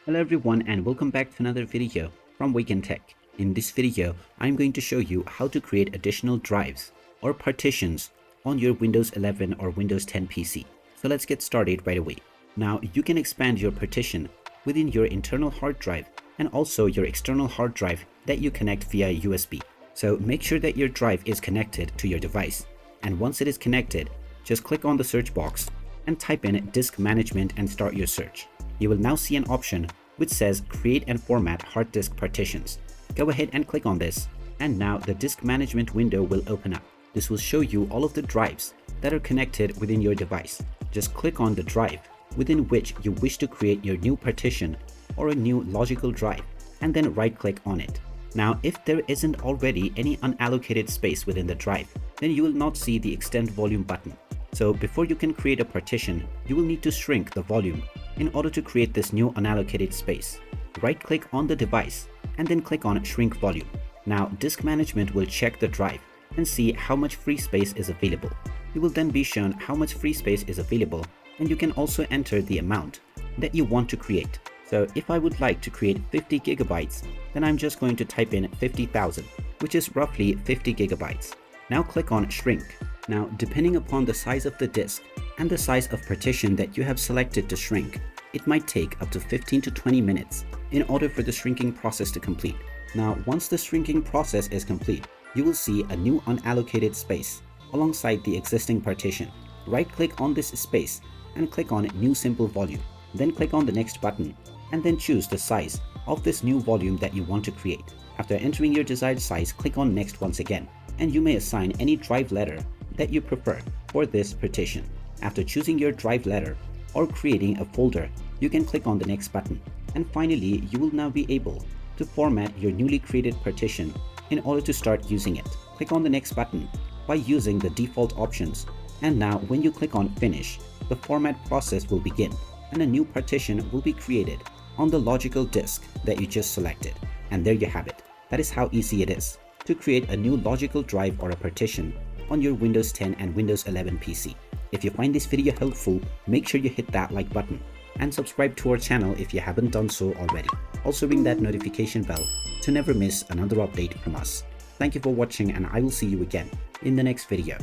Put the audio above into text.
Hello everyone and welcome back to another video from Wake&Tech. In this video, I'm going to show you how to create additional drives or partitions on your Windows 11 or Windows 10 PC. So let's get started right away. Now you can expand your partition within your internal hard drive and also your external hard drive that you connect via USB. So make sure that your drive is connected to your device. And once it is connected, just click on the search box and type in disk management and start your search. You will now see an option which says create and format hard disk partitions. Go ahead and click on this, and now the disk management window will open up. This will show you all of the drives that are connected within your device. Just click on the drive within which you wish to create your new partition or a new logical drive, and then right click on it. Now if there isn't already any unallocated space within the drive, then you will not see the extend volume button. So before you can create a partition, you will need to shrink the volume in order to create this new unallocated space. Right click on the device and then click on shrink volume. Now disk management will check the drive and see how much free space is available. You will then be shown how much free space is available, and you can also enter the amount that you want to create. So if I would like to create 50 gigabytes, then I'm just going to type in 50,000, which is roughly 50 gigabytes. Now click on shrink. Now depending upon the size of the disk and the size of partition that you have selected to shrink, it might take up to 15 to 20 minutes in order for the shrinking process to complete. Now once the shrinking process is complete, you will see a new unallocated space alongside the existing partition. Right click on this space and click on new simple volume. Then click on the next button and then choose the size of this new volume that you want to create. After entering your desired size, click on next once again, and you may assign any drive letter that you prefer for this partition. After choosing your drive letter or creating a folder, you can click on the next button, and finally you will now be able to format your newly created partition in order to start using it. Click on the next button by using the default options, and now when you click on finish, the format process will begin and a new partition will be created on the logical disk that you just selected. And there you have it. That is how easy it is to create a new logical drive or a partition on your Windows 10 and Windows 11 PC. If you find this video helpful, make sure you hit that like button and subscribe to our channel if you haven't done so already. Also ring that notification bell to never miss another update from us. Thank you for watching, and I will see you again in the next video.